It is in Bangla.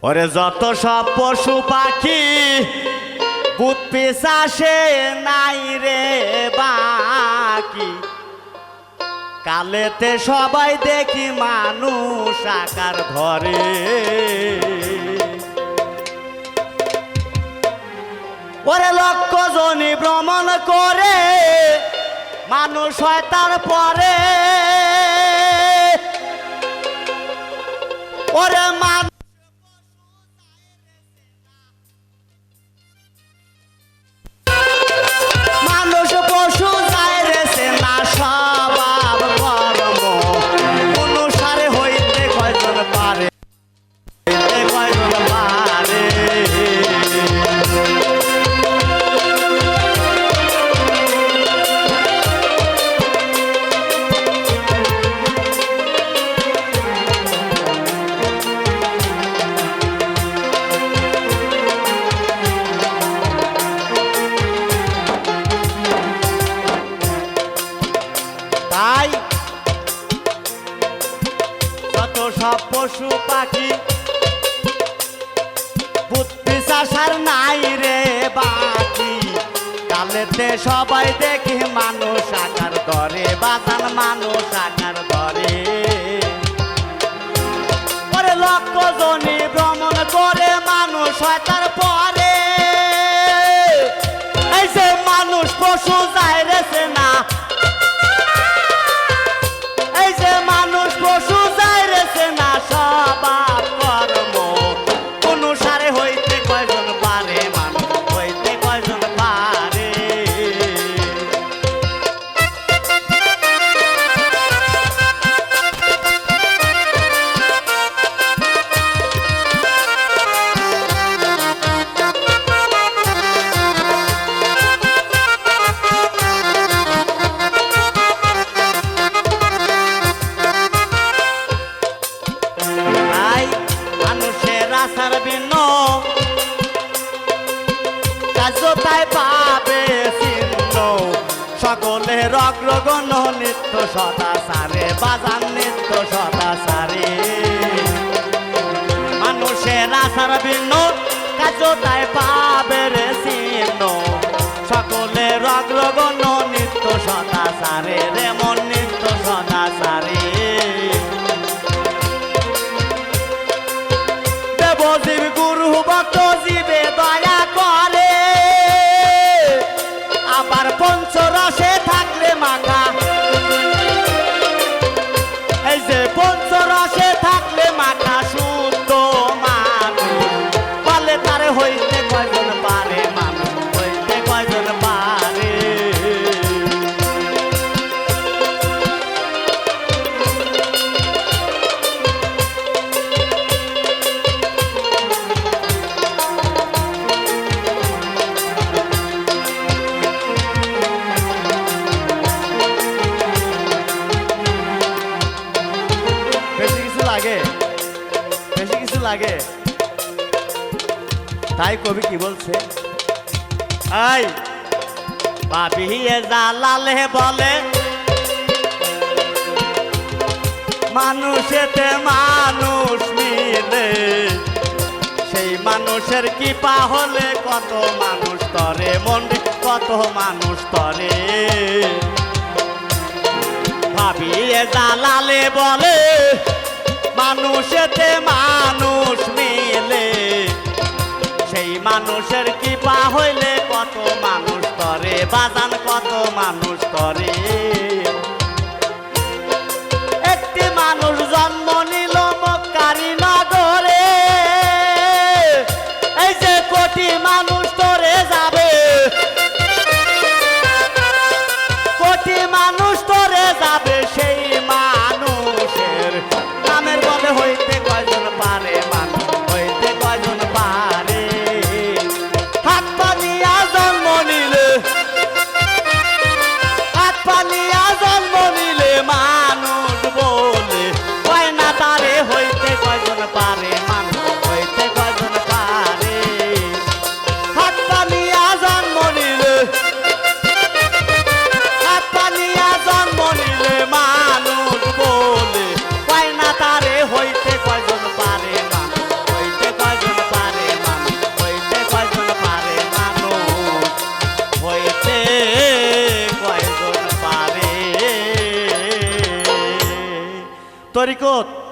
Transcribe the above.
ওরে যত সব পশু পাখি ভূত পিশাচে নাই রে বাকি, কালেতে সবাই দেখি মানুষ আকার ধরে। ওরে লক্ষ জনি ভ্রমণ করে মানুষ হয় তারপরে। ওরে মানুষ পশু যায় রে সেনা, স্বভাব কর্ম অনুসারে হইতে কয়জন পারে, কয়জন পারে। তাই যত সব পশু পাখি ভূত পিশাচ নাই রে বাকি, কালেতে সবাই দেখি মানুষ আকার ধরে, বাজান মানুষ আকার ধরে। ওরে লক্ষ জনি ভ্রমণ করে মানুষ হয় তারপরে। এই যে মানুষ পশু যায় রে সেনা, এই যে মানুষ পশু যায় রে সেনা, স্বভাব কর্ম অনুসারে হইতে কয়জন পারে, মানুষ হইতে কয়জন পারে। তাই মানুষের আশার ভিন্ন কাজ তাই পাবে চিহ্ন, সকলের অগ্রগণ নিত্য সদাচারে, বাজান নিত্য সদাচারে। মানুষের আশার ভিন্ন কাজ তাই পাবে রে চিহ্ন, সকলের অগ্রগণ নিত্য সদাচারে রে মন নিত্য সদাচারে। দেবজীব গুরু ভক্ত জীবে দয়া করে, আবার পঞ্চরসে থাকলে মাখা, এই যে পঞ্চরসে থাকলে মাখা শুদ্ধ মানুষ বলে তারে হইতে কয়জন পারে, মানুষ হইতে কয়জন পারে। বেশি কিছু লাগে, বেশি কিছু লাগে। তাই কবি কি বলছে, আই ভাবিয়ে জালালে বলে মানুষেতে মানুষ মিলে, সেই মানুষের কৃপা হলে কত মানুষ তরে, মন কত মানুষ তরে। ভাবিয়ে জালালে বলে মানুষেতে মানুষ মিলে, সেই মানুষের কৃপা হইলে কত মানুষ তরে, বাজান কত মানুষ তরে। একটি মানুষ জন্ম নিল মক্কারি নগরে, এই যে কোটি মানুষ তরে যাবে, কোটি মানুষ তরে যাবে, সেই মানুষের নামের বলে হইতে কয়জন পারে, মানুষ তরিকত